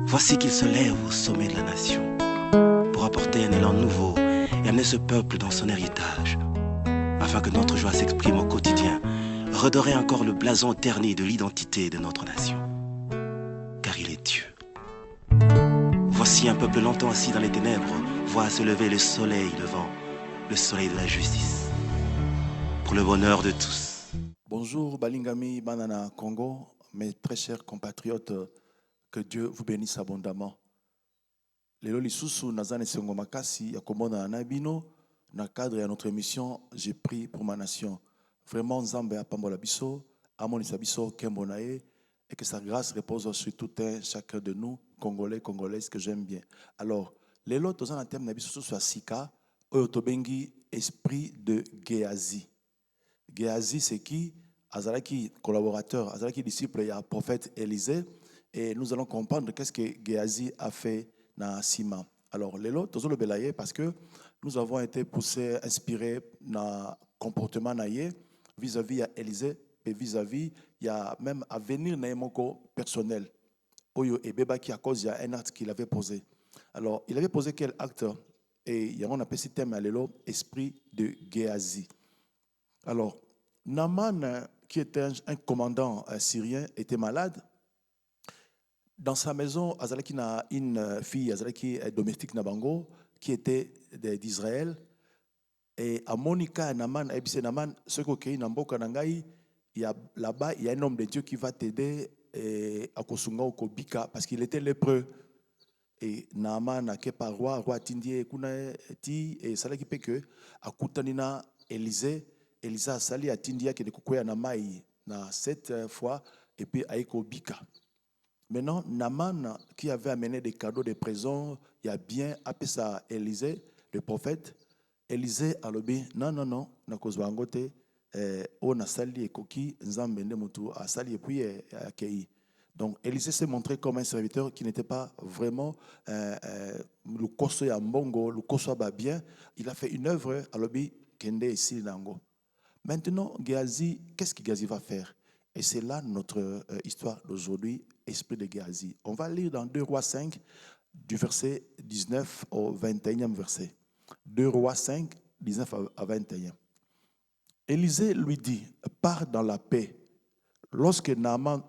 Voici qu'il se lève au sommet de la nation pour apporter un élan nouveau et amener ce peuple dans son héritage, afin que notre joie s'exprime au quotidien, redorer encore le blason terni de l'identité de notre nation. Car il est Dieu. Voici un peuple longtemps assis dans les ténèbres, voit se lever le soleil levant, le soleil de la justice, pour le bonheur de tous. Bonjour Balingami Banana Congo, mes très chers compatriotes, que Dieu vous bénisse abondamment. Lelo lisusu nazane sengo makasi ya komona na bino na cadre de notre émission J'ai pris pour ma nation. Vraiment Nzambe apambola biso, amonisa biso kembo na ye, et que sa grâce repose sur tout un chacun de nous, Congolais, Congolaises, que j'aime bien. Alors, lelo tozana thème na biso sur sika, oyo tobengi esprit de Géasi. Géasi, c'est qui? Azalaki collaborateur, Azalaki disciple, il y a prophète Élisée. Et nous allons comprendre qu'est-ce que Géasi a fait dans Sima. Alors, lelo, tozo le belaye parce que nous avons été poussés, inspirés dans le comportement naïe vis-à-vis d'Élisée et vis-à-vis, il y a même à venir naïmoko personnel. Oyo et Beba qui à cause il y a un acte qu'il avait posé. Alors, il avait posé quel acte? Et il y a un appelé ce thème à lelo, esprit de Géasi. Alors, Naaman, qui était un commandant syrien, était malade. Dans sa maison, Azalaki a une fille, Azalaki domestique Nabango, qui était d'Israël. Et à Monica, Naaman, ce qui Namboka Nangai, là-bas, il y a un homme de Dieu qui va t'aider à Kosunga ou Kobika parce qu'il était lépreux. Et Naaman a kepa roi Tindie, Ti, et Salaki Peke, a Kutanina Élisée. Elisa sali atindia qui est na mai na cette fois et puis aiko bika. Maintenant Naaman qui avait amené des cadeaux de présents, il y a bien appelé ça Élisée, le prophète. Élisée a lobi non na kozwa ngote o na sali ekoki nzambe nde mutu a sali et puis akei. Donc Élisée s'est montré comme un serviteur qui n'était pas vraiment le koso ya mbongo, le koso ba bien, il a fait une œuvre à lobi kende ici nango. Maintenant, Géasi, qu'est-ce que Géasi va faire? Et c'est là notre histoire d'aujourd'hui, esprit de Géasi. On va lire dans 2 Rois 5, du verset 19 au 21e verset. 2 Rois 5, 19 à 21. Élisée lui dit, pars dans la paix. Lorsque Naaman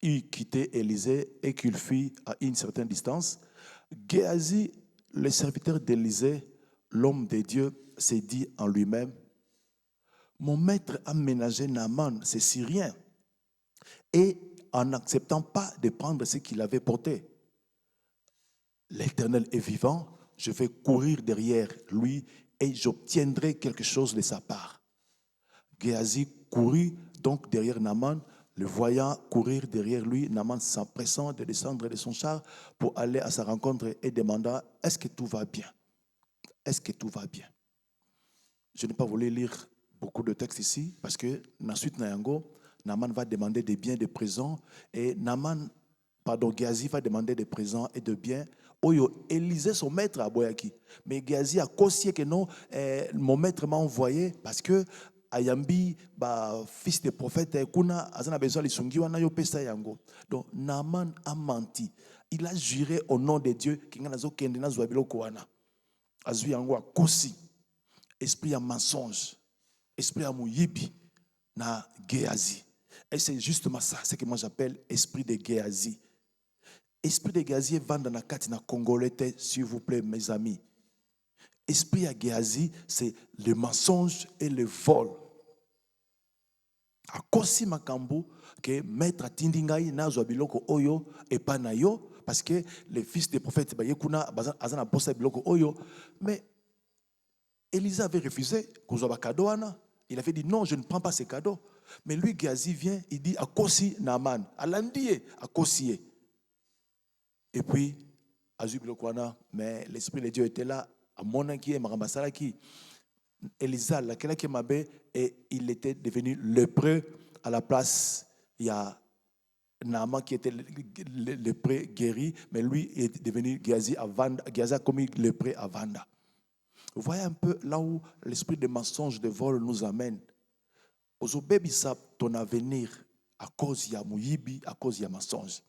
eut quitté Élisée et qu'il fut à une certaine distance, Géasi, le serviteur d'Élisée, l'homme de Dieu, s'est dit en lui-même, mon maître a ménagé Naaman, c'est Syrien, et en n'acceptant pas de prendre ce qu'il avait porté. L'Éternel est vivant, je vais courir derrière lui et j'obtiendrai quelque chose de sa part. Géasi courut donc derrière Naaman, le voyant courir derrière lui, Naaman s'empressant de descendre de son char pour aller à sa rencontre et demanda, est-ce que tout va bien? Est-ce que tout va bien? Je n'ai pas voulu lire beaucoup de textes ici parce que ensuite Naaman va demander des biens, des présents et Géasi va demander des présents et de biens. Oyo Élisée son maître à Boyaki, mais Géasi a consigné que non, mon maître m'a envoyé parce que Ayambi fils de prophète kuna azana besoin lisungiwa na yo pesa yango. Donc Naaman a menti. Il a juré au nom de Dieu qu'il n'a kende na zwabilo koana. Azui yango akosi. Esprit à mensonge, esprit à mouyibi, na Géasi. Et c'est justement ça, ce que moi j'appelle esprit de Géasi. Esprit de Géasi est vendu dans la carte na Congolais, s'il vous plaît, mes amis. Esprit à Géasi, c'est le mensonge et le vol. A kosi makambo que maître tindingai na biloko oyo et pas na yo parce que les fils des prophètes ba yekuna azana bossa biloko oyo, mais Élisée avait refusé cadeau. Il avait dit non, je ne prends pas ces cadeaux. Mais lui, Géasi vient, il dit à Kosi Naaman, à Landier, à Kosi. Et puis, à Zubilokwana, mais l'Esprit de Dieu était là, à Monaki et Marambasalaki. Élisée, laquelle qui m'avait, et il était devenu lépreux à la place. Il y a Naaman qui était lépreux guéri, mais lui est devenu Géasi à Vanda. Géasi a commis lépreux à Vanda. Vous voyez un peu là où l'esprit de mensonge, de vol nous amène. Ozobebisa ton avenir à cause de mouyibi, à cause de mensonge.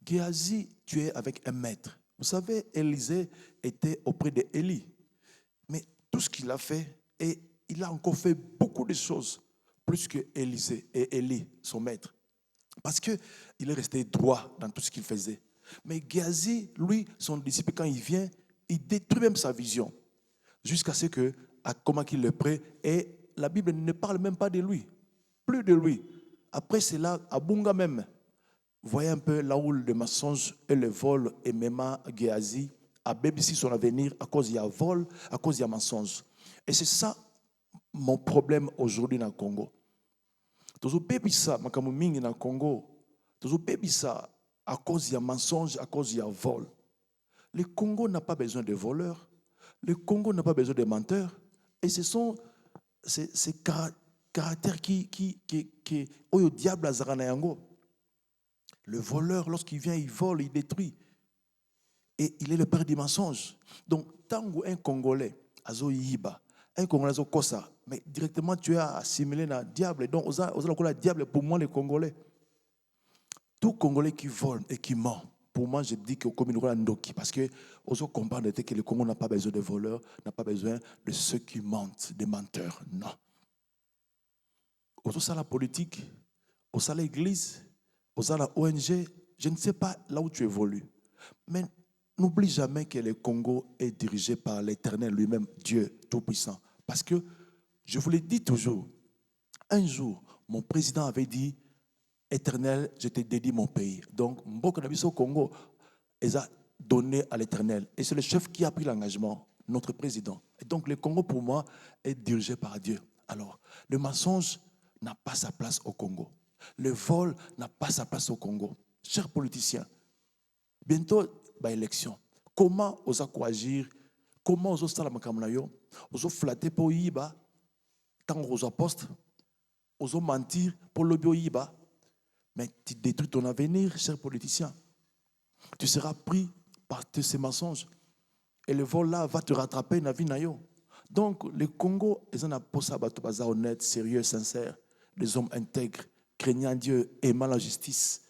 Géasi, tu es avec un maître. Vous savez, Élisée était auprès d'Élie. Mais tout ce qu'il a fait, et il a encore fait beaucoup de choses, plus que Élisée et Élie, son maître. Parce qu'il est resté droit dans tout ce qu'il faisait. Mais Géasi, lui, son disciple, quand il vient, il détruit même sa vision. Jusqu'à ce que, à comment qu'il le prête, et la Bible ne parle même pas de lui. Plus de lui. Après, c'est là, à Bunga même. Vous voyez un peu là où le mensonge et le vol et même Géasi a bébi son avenir à cause il y a vol, à cause il y a mensonge. Et c'est ça mon problème aujourd'hui dans le Congo. Toujours bébi ça, makamu mingi dans le Congo. Toujours bébi ça à cause il y a mensonge, à cause il y a vol. Le Congo n'a pas besoin de voleurs. Le Congo n'a pas besoin de menteurs. Et ce sont ces caractères qui au diable à Zaranayango. Le voleur, lorsqu'il vient, il vole, il détruit. Et il est le père du mensonge. Donc, tant qu'un Congolais, azo yiba, un Congolais azo kosa, mais directement tu as assimilé le diable. Donc, on a le diable pour moi, les Congolais. Tout Congolais qui vole et qui ment, pour moi, je dis qu'au communauté Ndoki, parce que on comprend que le Congo n'a pas besoin de voleurs, n'a pas besoin de ceux qui mentent, des menteurs. Non. Au la politique, au l'église, aux la ONG, je ne sais pas là où tu évolues. Mais n'oublie jamais que le Congo est dirigé par l'Éternel lui-même, Dieu Tout-Puissant. Parce que, je vous l'ai dit toujours, un jour, mon président avait dit, Éternel, je te dédie mon pays. Donc, Mboko Nabiso Congo, ils ont donné à l'Éternel. Et c'est le chef qui a pris l'engagement, notre président. Et donc, le Congo, pour moi, est dirigé par Dieu. Alors, le mensonge n'a pas sa place au Congo. Le vol n'a pas sa place au Congo. Chers politiciens, bientôt, élection. Comment osa agir? Comment osa sala makamnayo? Osa flatter pour yiba? Tant osa poste? Osa mentir pour le bio yiba? Mais tu détruis ton avenir, cher politicien. Tu seras pris par ces mensonges. Et le vol là va te rattraper dans la vie nayo. Donc, le Congo, ils ont un poste honnête, sérieux, sincère. Des hommes intègres, craignant Dieu, aimant la justice.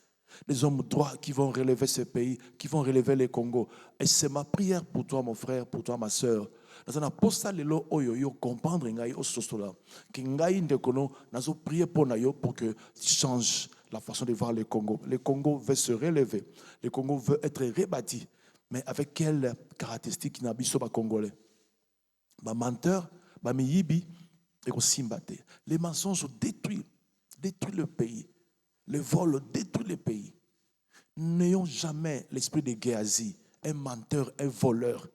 Des hommes droits qui vont relever ce pays, qui vont relever le Congo. Et c'est ma prière pour toi, mon frère, pour toi, ma soeur. Dans un apostat lelo oyo comprendre ngai o sostola que ngai ndekono nazo prier pour nayo pour que tu changes la façon de voir le Congo. Le Congo veut se relever. Le Congo veut être rebâti. Mais avec quelles caractéristiques n'a biso ba congolais? Ba menteur, ba miyibi et ko simbate. Les mensonges détruisent le pays. Le vol détruit le pays. N'ayons jamais l'esprit de Géasi, un menteur, un voleur,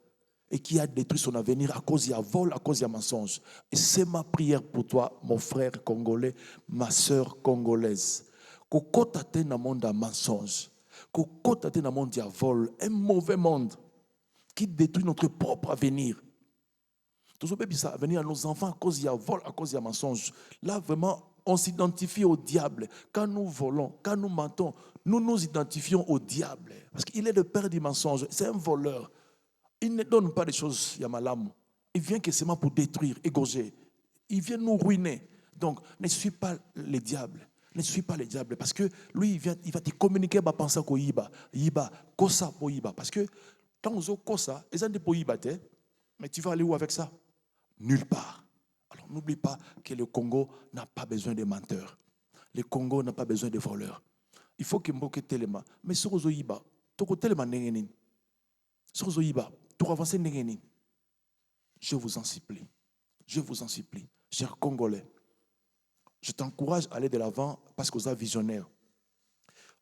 et qui a détruit son avenir à cause de vol, à cause de mensonge. Et c'est ma prière pour toi, mon frère congolais, ma soeur congolaise. Kokota te na monde à mensonge, kokota te na monde à vol, un mauvais monde qui détruit notre propre avenir. Tout ce peut venir à nos enfants à cause de vol, à cause de mensonge. Là, vraiment, on s'identifie au diable. Quand nous volons, quand nous mentons, nous nous identifions au diable. Parce qu'il est le père du mensonge. C'est un voleur. Il ne donne pas des choses, Yamalam. Il vient que seulement pour détruire, égorger. Il vient nous ruiner. Donc, ne suis pas le diable. Ne suis pas le diable. Parce que lui, il va te communiquer, il va penser qu'il yiba. Yiba, kosa pour yiba. Parce que quand on dit kosa, ils ont des pour yiba. Mais tu vas aller où avec ça? Nulle part. Alors n'oublie pas que le Congo n'a pas besoin de menteurs. Le Congo n'a pas besoin de voleurs. Il faut que Mboke Telema. Mais sur Ozoïba, Toko Telema Nengenin. Sur Ozoïba, tout avancer Nengenin. Je vous en supplie. Je vous en supplie. Chers Congolais, je t'encourage à aller de l'avant parce que vous êtes visionnaire.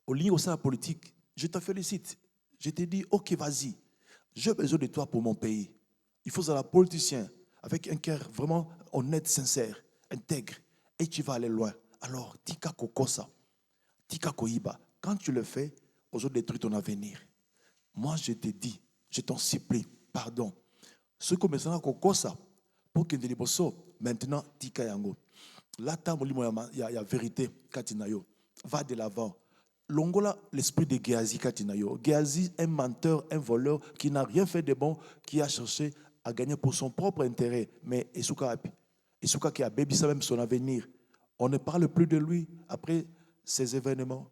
Au lieu de la politique, je te félicite. Je te dis, ok, vas-y. J'ai besoin de toi pour mon pays. Il faut être un politicien avec un cœur vraiment honnête, sincère, intègre, et tu vas aller loin. Alors, tika kokosa, tika koiba. Quand tu le fais, aux autres détruire ton avenir. Moi, je te dis, je t'en supplie, pardon. Ce que maintenant kokosa, pour que tu maintenant tika yango. Là, il y a vérité, katinayo. Va de l'avant. Longola, l'esprit de Géasi katinayo. Géasi, un menteur, un voleur qui n'a rien fait de bon, qui a cherché à gagner pour son propre intérêt. Mais Isuka qui a bébi ça même son avenir. On ne parle plus de lui après ces événements.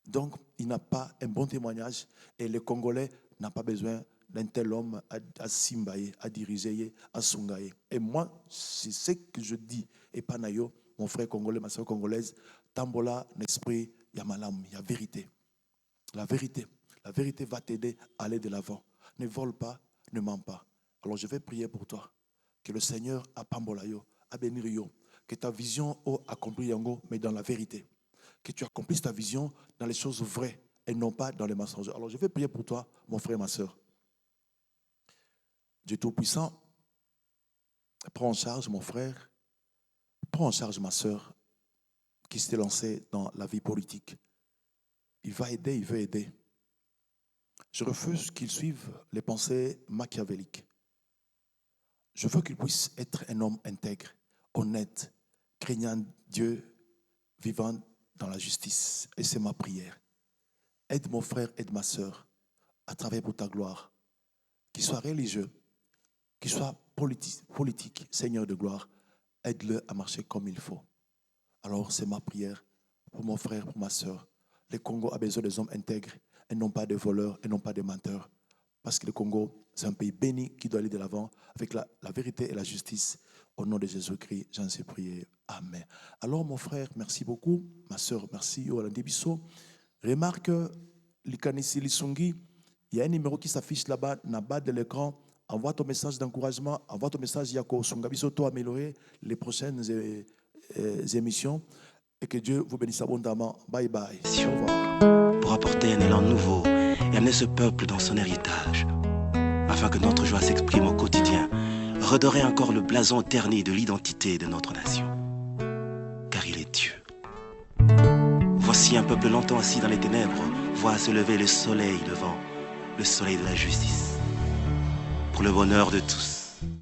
Donc, il n'a pas un bon témoignage et les Congolais n'ont pas besoin d'un tel homme à Simbaye, à diriger, à Sungaye. Et moi, c'est ce que je dis. Et pas Nayo, mon frère congolais, ma soeur congolaise, Tambola, l'esprit, il y a malam, il y a vérité. La vérité va t'aider à aller de l'avant. Ne vole pas, ne mens pas. Alors je vais prier pour toi. Que le Seigneur a Pambolayo, a bénir, que ta vision accomplie yango, mais dans la vérité. Que tu accomplisses ta vision dans les choses vraies et non pas dans les mensonges. Alors je vais prier pour toi, mon frère, ma soeur. Dieu Tout-Puissant, prends en charge mon frère, prends en charge ma soeur qui s'est lancée dans la vie politique. Il va aider, il veut aider. Je refuse qu'il suive les pensées machiavéliques. Je veux qu'il puisse être un homme intègre, honnête, craignant Dieu, vivant dans la justice. Et c'est ma prière. Aide mon frère, aide ma soeur à travailler pour ta gloire. Qu'il soit religieux, qu'il soit politique, Seigneur de gloire, aide-le à marcher comme il faut. Alors c'est ma prière pour mon frère, pour ma soeur. Le Congo a besoin des hommes intègres et non pas des voleurs et non pas des menteurs. Parce que le Congo, c'est un pays béni qui doit aller de l'avant avec la vérité et la justice. Au nom de Jésus-Christ, j'en sais prier. Amen. Alors mon frère, merci beaucoup. Ma soeur, merci. Remarque, Likanisi Lisungi, il y a un numéro qui s'affiche là-bas, en bas de l'écran. Envoie ton message d'encouragement, envoie ton message Yako Sungabiso, toi améliorer les prochaines émissions. Et que Dieu vous bénisse abondamment. Bye bye. Au revoir. Pour apporter un élan nouveau et amener ce peuple dans son héritage, afin que notre joie s'exprime au quotidien, redorer encore le blason terni de l'identité de notre nation. Car il est Dieu. Voici un peuple longtemps assis dans les ténèbres, voit se lever le soleil levant, le soleil de la justice, pour le bonheur de tous.